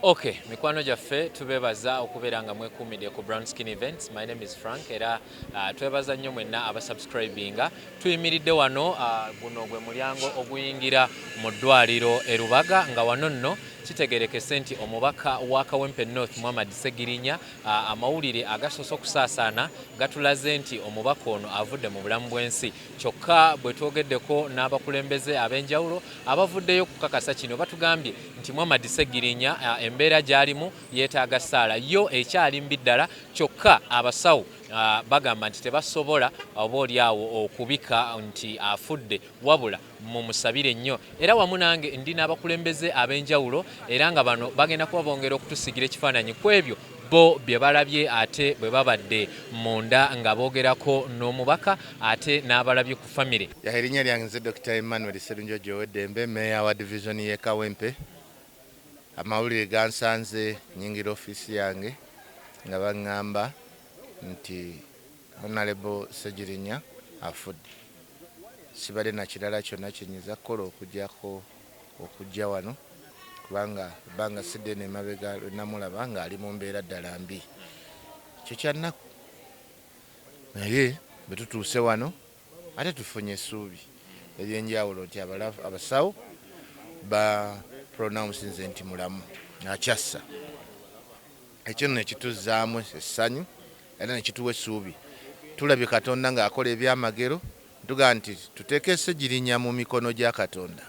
Okay, mikwano gyaffe tubebaza okubeera nga mwekumidde ku Brown Skin Events. My name is Frank era twebaza nnyo mwenna abasubscribinga. Tuyimiridde wano guno gwe mulyango oguyingira mu ddwaliro e Rubaga nga wano nno kitegerekese nti omubaka wa Kawempe North Muhammad Segirinya amawulire agasoose okusaasaana gatulaze nti omubaka ono avudde mu bulamu bw'ensi. Kyokka bwe twogeddeko n'abakulembeze ab'enjawulo abavuddeyo kukakasa kino batugambye nti Muhammad Segirinya embeera gy'alimu yeetaaga ssaala yo ekyali mbi ddala, kyokka abasawo bagamba nti tebasobola oboolyawo okubika nti afudde, wabula mumusabire nnyo. Era wamu nange ndi n'abakulembeze ab'enjawulo era nga bano bagenda kuba bongera okutusigira ekifaananyi ku ebyo bo bye balabye ate bwe babadde munda nga boogerako n'omubaka ate n'abalabye ku famire. Erinnya lyange nze Dr. Emmanuel Sserunjojo Owedembe, meeya wa division y'e Kawempe. Amawulire gansanze nyingira ofiisi yange nga baŋŋamba nti Honorable Segirinya afudde. Sibadde na kirala kyonna kyenyiza kukola okujja wano kubanga ebbanga sidde n'emabega lwe namulaba ng'ali mu mbeera ddala mbi. Kyo kya nnaku. Naye bwe tutuuse wano ate tufunye essuubi ery'enjawulo nti abasawo ba pronounce nti mulamu akyassa. Ekyo nno ekituzzaamu essanyu era ne kituwa essuubi. Tulabye Katonda ng'akola ebyamagero, tuga nti tuteeke Segirinya mu mikono gya Katonda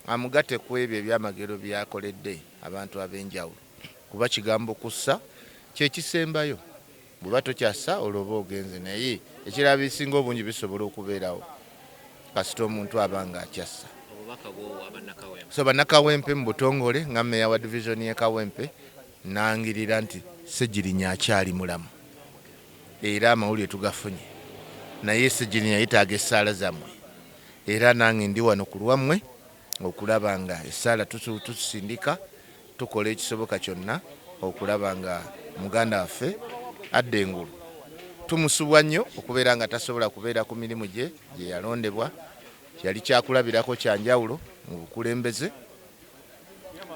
amugatte ku ebyo ebyamagero byakoledde abantu ab'enjawulo. Kuba kigambo kussa kyekisembayo. Bw'oba tokyassa olwoba ogenze, naye ekirala bisinga obungi bisobola okubeerawo kasita omuntu aba ng'akyassa. So bannakawempe mu butongole nga meeya wa division y'e Kawempe nangirira nti Segirinya akyali mulamu era amawulire tugafunye, naye Segirinya yeetaaga essaala zammwe era nange ndi wano ku lwammwe okulaba nga essaala tusindika tukola ekisoboka kyonna okulaba nga muganda waffe adda engulu. Tumusubwa nnyo okubeera nga tasobola kubeera ku mirimu gye yalondebwa, yali kyakulabirako kyanjawulo mu bukulembeze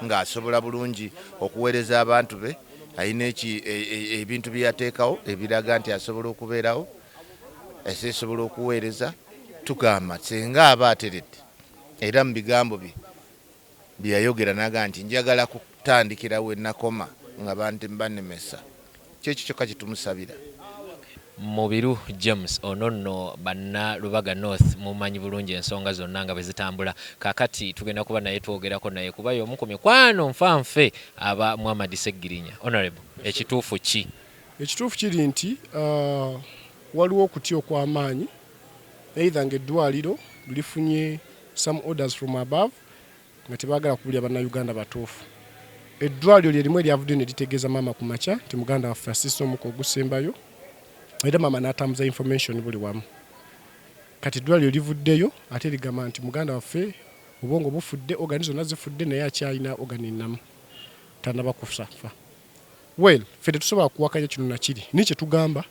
ng'asobola bulungi okuweereza abantu be. Alina ebintu bye yateekawo ebiraga nti asobola okubeerawo, asobola okuweereza. Tugamba senga aba ateredde era mu bigambo bye yayogera naga nti njagala kutandikira we nakoma nga bantu mbanemesa. Kyekyo kyokka kitumusabira. Mubiru James ono nno banna Rubaga North mumanyi bulungi ensonga zonna nga bwe zitambula. Kakati tugenda kuba naye twogerako naye kuba y'omu ku mikwano nfanfe aba Muhammad Segirinya. Honorable, ekituufu ki? Ekituufu kiri nti waliwo okutya okw'amaanyi, either ng'eddwaliro lifunye some orders from above nga tebaagala kubulya bannayuganda batuufu. Eddwaliro lye limu eryavudde ne litegeeza maama ku makya nti muganda waffe asise omukka ogusembayo, era maama n'atambuza information buli wamu. Kati eddwaliro livuddeyo ate ligamba nti muganda waffe obwongo bufudde, organi zonna zifudde, naye akyalina organi nnamu tannaba kufa. Well, ffe tetusobola kuwakanya kino na kiri. Naye kye tugamba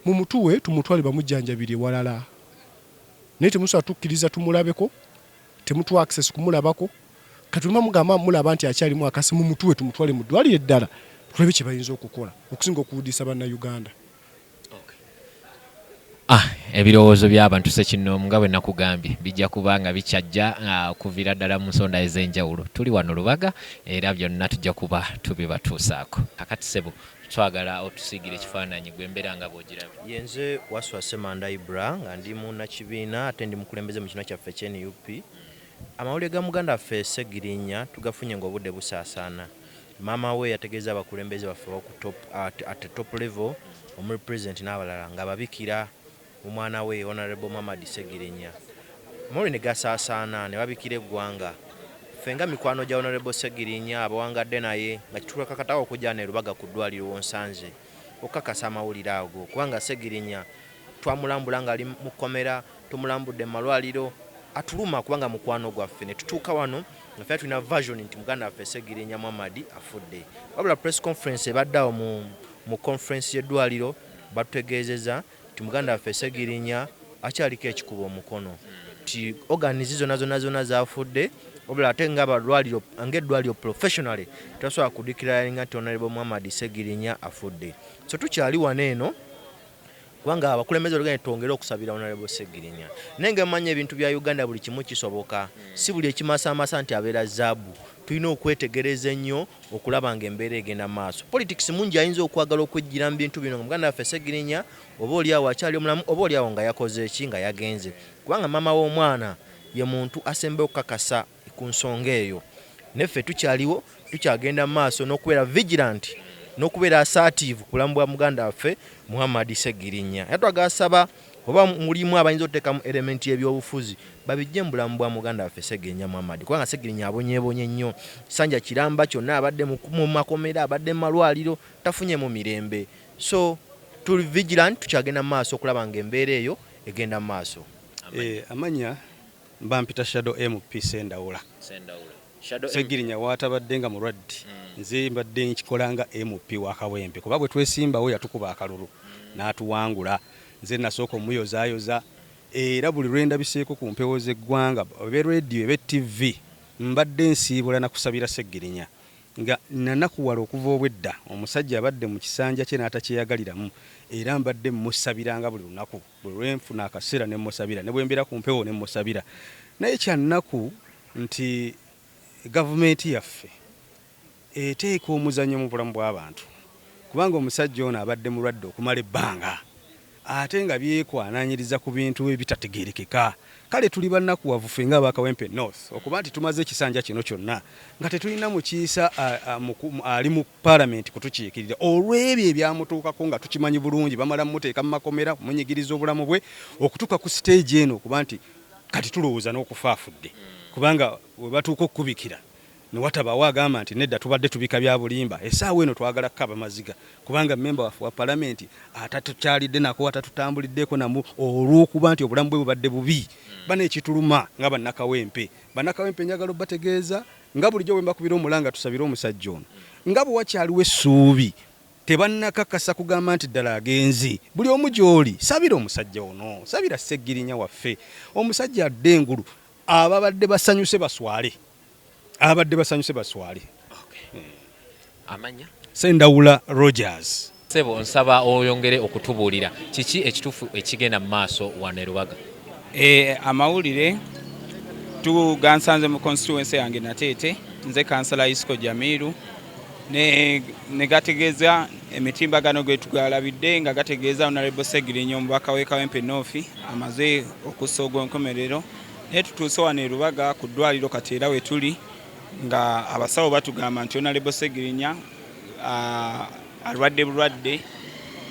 mu mutuwe tumutwale bamujjanjabire walala. Naye temusobola tukkiriza tumulabeko, temutuwa access kumulabako. Kati mugamba mulaba nti akyalimu akasi, mu mutuwe tumutwale mu ddwaliro eddala tulabe kye bayinza okukola okusinga okuwudisa bannayuganda. Ebirowoozo by'abantu Ssekinomu nga bwe nakugambye bijja kuba nga bikyajja kuviira ddala mu nsonda ez'enjawulo. Tuli wano Rubaga era byonna tujja kuba tubibatuusaako. Kakati ssebo twagala otusiigire ekifaananyi gwe embeera nga bw'ogirabye. Yenze Waswase Manda Ibra nga ndi munnakibiina ate ndi mukulembeze mu kino kyaffe ky'NUP. Amawulire ga muganda waffe Segirinya tugafunye ng'obudde busaasaana. Maama we yategeeza abakulembeze baffe at top level, omuli president n'abalala nga babikira omwana we Honorable Muhammad Segirinya. Amawulire ne gasaasaana ne babikira eggwanga. Ffe nga mikwano gya Honorable Segirinya abawangadde naye nga kitulakakatawo okujja ne Rubaga ku ddwaliro wonsanze okukakasa amawulire ago, kubanga Segirinya twamulambula ng'ali mu kkomera, tumulambudde mu malwaliro, atuluma kubanga mukwano gwaffe. Ne tutuuka wano nga ffe tulina version nti muganda waffe Segirinya Muhammad afudde. Wabula press conference ebaddawo mu conference y'eddwaliro batutegeezeza nti muganda waffe Segirinya akyaliko ekikuba omukono, ti organizi zonna zafudde obula ate ng'eddwaliro professionally tasobola kudikiraringa nti Honorable Muhammad Ssegirinya afudde. So tukyali wano eno kubanga abakulembeze oluganda twongere okusabira Honorable Ssegirinya. Nenge manya ebintu bya Uganda buli kimu kisoboka. Si buli ekimasamasa nti abeera zaabu. Tulina okwetegereza ennyo okulaba ng'embeera egenda maaso. Politics mungi ayinza okwagala okwejjira mu bintu bino. Muganda waffe Ssegirinya oba oliawo akyali omulamu oba oliawo nga yakoze eki nga yagenze. Kubanga maama w'omwana ye muntu asembe okukakasa ku nsonga eyo. Neffe tukyaliwo tukyagenda maaso n'okubeera vigilant n'okubeera assertive kulamu bwa muganda waffe Muhammad Ssegirinya. Yatwagasaba oba mulimu abayinza oteekamu element y'ebyobufuzi babijje mu bulamu bwa muganda waffe Ssegirinya Muhammad. Kubanga Ssegirinya abonyeebonye nnyo. Sanja kiramba kyonna abadde mu makomera abadde mu malwaliro tafunye mu mirembe. So tuli vigilant tukyagenda maaso okulaba ng'embeera eyo egenda maaso. Amanya Bampita Shadow MP Sendawula. Ssegirinya waatabadde nga mulwadde. Nze mbadde nkikolanga MP wa Kawempe. Kuba bwe twesimbawo yatukuba akalulu n'atuwangula. Nze nasooka omuyozaayoza era buli lwe ndabiseeko ku mpewo z'eggwanga ebe radio ebe TV mbadde nsiibula na kusabira Ssegirinya nga nanakuwala okuva obwedda omusajja abadde mu kisanja kye n'atakyeyagaliramu era mbadde mmusabiranga buli lunaku buli lwe nfuna akaseera ne mmusabira ne bwe mbeera ku mpewo ne mmusabira. Naye kyannaku nti gavumenti yaffe eteeka omuzannyo mu bulamu bw'abantu kubanga omusajja ono abadde mulwadde okumala ebbanga ate nga byekwananyiriza ku bintu ebitategeerekeka. Kale tuli bannakuwavu ffe nga Kawempe North okuba nti tumaze ekisanja kino kyonna nga tetulina mukiisa ali mu parliament kutukiikirira olw'ebyo ebyamutuukako nga tukimanyi bulungi bamala muteeka mu makomera kumunyigiriza obulamu bwe okutuuka ku stage eno okuba nti kati tulowooza n'okufa afudde kubanga we batuuka okukubikira ne watabawo agamba nti nedda tubadde tubika bya bulimba essaawa eno twagala kkaba maziga kubanga memba waffe wa palamenti atatukyalidde nako atatutambuliddeko namu olw'okuba nti obulamu bwe bubadde bubi bana ekituluma nga bannakawempe njagala obategeeza nga bulijjo bwe mbakubira omulanga tusabire omusajja ono nga bwe wakyaliwo essuubi tebannakakasa kugamba nti ddala agenzi buli omu gy'oli sabira omusajja ono sabira Ssegirinya waffe omusajja adde engulu ababadde basanyuse baswale Amanya Sendawula Rogers. Sebo nsaba oyongere okutubuulira kiki ekitufu ekigenda mu maaso wano e Lubaga. Amawulire tugansanze mu constituency yange Nateete nze kansala Isiko Jamiru ne gategeeza emitimbagano gwe tugalabidde nga gategeeza Honorable Ssegirinya omubaka w'e Kawempe North amaze okusoogwa enkomerero naye tutuuse wano e Lubaga ku ddwaliro kati era we tuli nga abasawo batugamba nti Honorable Ssegirinya alwadde bulwadde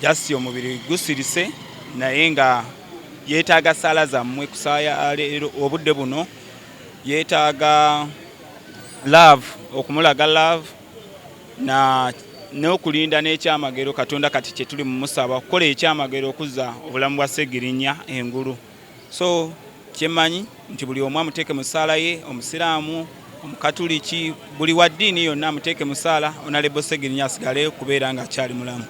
jasi omubiri gusirise naye nga yeetaaga ssaala zammwe kusaaya leero obudde buno yeetaaga love okumulaga love n'okulinda n'ekyamagero Katonda kati kye tuli mu musaba okukola ekyamagero okuzza obulamu bwa Ssegirinya engulu. So kyemmanyi nti buli omu amuteeke mu ssaala ye omusiraamu omukatuliki buli wa ddiini yonna amuteeke mu ssaala Honorable Ssegirinya asigale kubeera nga akyali mulamu.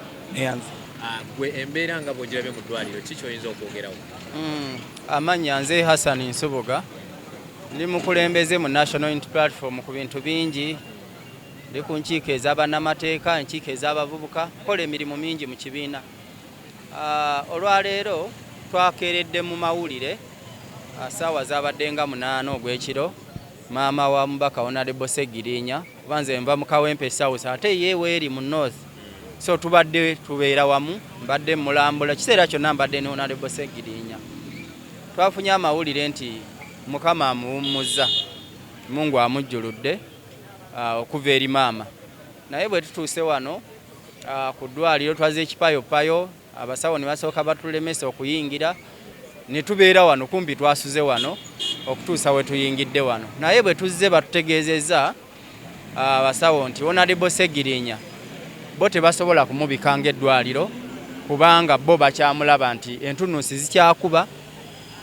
Gwe embeera nga bw'ogirabye mu ddwaliro ki ky'oyinza okwogerawo? Amanya nze Hassan Nsubuga ndi mukulembeze mu National Unity Platform ku bintu bingi ndi ku nkiiko ez'abannamateeka enkiiko ez'abavubuka kola emirimu mingi mu kibiina. Olwaleero twakeeredde mu mawulire ssaawa zabadde nga 8 ogw'ekiro maama wa mubaka Honorable Ssegirinya kuba nze nva mu Kawempe South ate yeewe eri mu North so tubadde tubeera wamu mbadde mulambula kiseera kyonna mbadde ne Honorable Ssegirinya. Twafunye amawulire nti Mukama amuwummuzza Mungu amujjuludde okuva eri maama naye bwe tutuuse wano ku ddwaliro twaze ekipayopayo abasawo ne basooka batulemesa okuyingira ne tubeera wano kumpi twasuze wano okutuusa we tuyingidde wano naye bwe tuzze batutegeezezza abasawo nti Honorable Ssegirinya bo tebasobola kumubikanga eddwaliro kubanga bo bakyamulaba nti entunuusi zikyakuba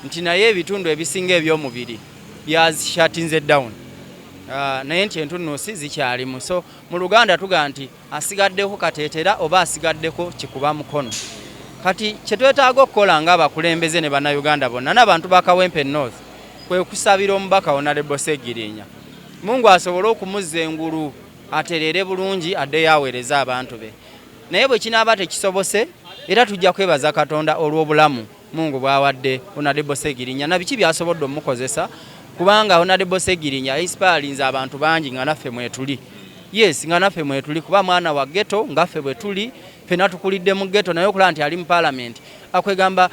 nti naye ebitundu ebisinga eby'omubiri byashatinze down naye nti entunuusi zikyalimu. So mu Luganda tuga nti asigaddeko kateetera oba asigaddeko kikuba mukono. Kati kye twetaaga okukola ng'abakulembeze ne bannayuganda bonna n'abantu ba Kawempe North kwe kusabira omubaka Honorable Ssegirinya Mungu asobole okumuzza engulu aterere bulungi addeyo aweereza abantu be. Naye bwe kinaaba tekisobose era tujja kwebaza Katonda olw'obulamu Mungu bw'awadde Honorable Segirinya na biki byasobodde omukozesa kubanga Honorable Segirinya inspirinze abantu bangi nga naffe mwetuli. Yes, nga naffe mwetuli kuba mwana wa ghetto ngaffe bwe tuli fena tukulidde mu ghetto naye okulaba nti ali mu parliament akwegamba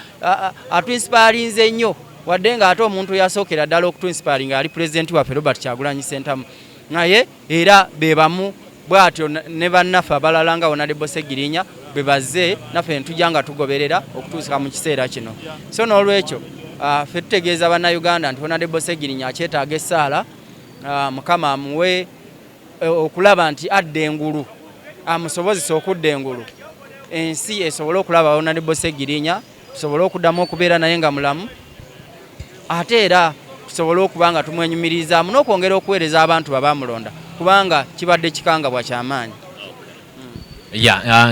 atuinspirinze nnyo wadde nga ate omuntu yasookera ddala okutuinspiringa ali president waffe Robert Kyagulanyi Ssentamu naye era bebamu bwatyo ne bannaffe abalala nga Honorable Segirinya bwe bazze naffe ntujja nga tugoberera okutuusa mu kiseera kino. So n'olwekyo ffe tutegeeza bannayuganda nti Honorable Segirinya akyetaaga essaala Mukama amuwe okulaba nti adda engulu amusobozesa okudda engulu ensi esobole okulaba Honorable Segirinya tusobole okuddamu okubeera naye nga mulamu ate era tusobole okuba nga tumwenyumirizaamu n'okwongera okuweereza abantu babamulonda kubanga kibadde kikangabwa kyamaanyi.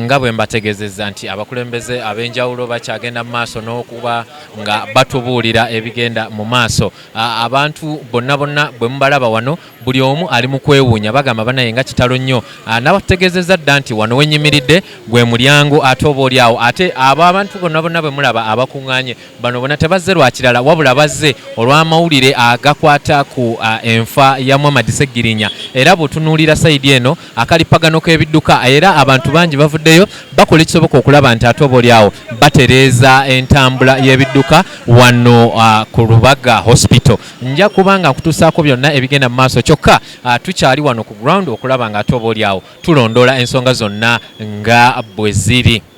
Nga bwe mbategeezezza nti abakulembeze ab'enjawulo bakyagenda mu maaso n'okuba nga batubuulira ebigenda mu maaso. Abantu bonna bwe mubalaba wano buli omu ali mu kwewuunya bagamba banaye nga kitalo nnyo. N'abategeezezza dda nti wano wenyimiridde gwe mulyango ate oba oli awo ate abantu bonna bwe mulaba abakuŋŋaanye bano bonna tebazze lwa kirala wabula bazze olw'amawulire agakwata ku enfa ya Muhammad Segirinya era bw'otunuulira sayidi eno akalipagano k'ebidduka era abantu bangi bavuddeyo bakola ekisoboka okulaba nti ate oba oli awo batereeza entambula y'ebidduka wano ku Lubaga Hospital. Nja kubanga nkutuusaako byonna ebigenda mu maaso kyokka tukyali wano ku ground okulaba nga ate oba oli awo tulondoola ensonga zonna nga bwe ziri.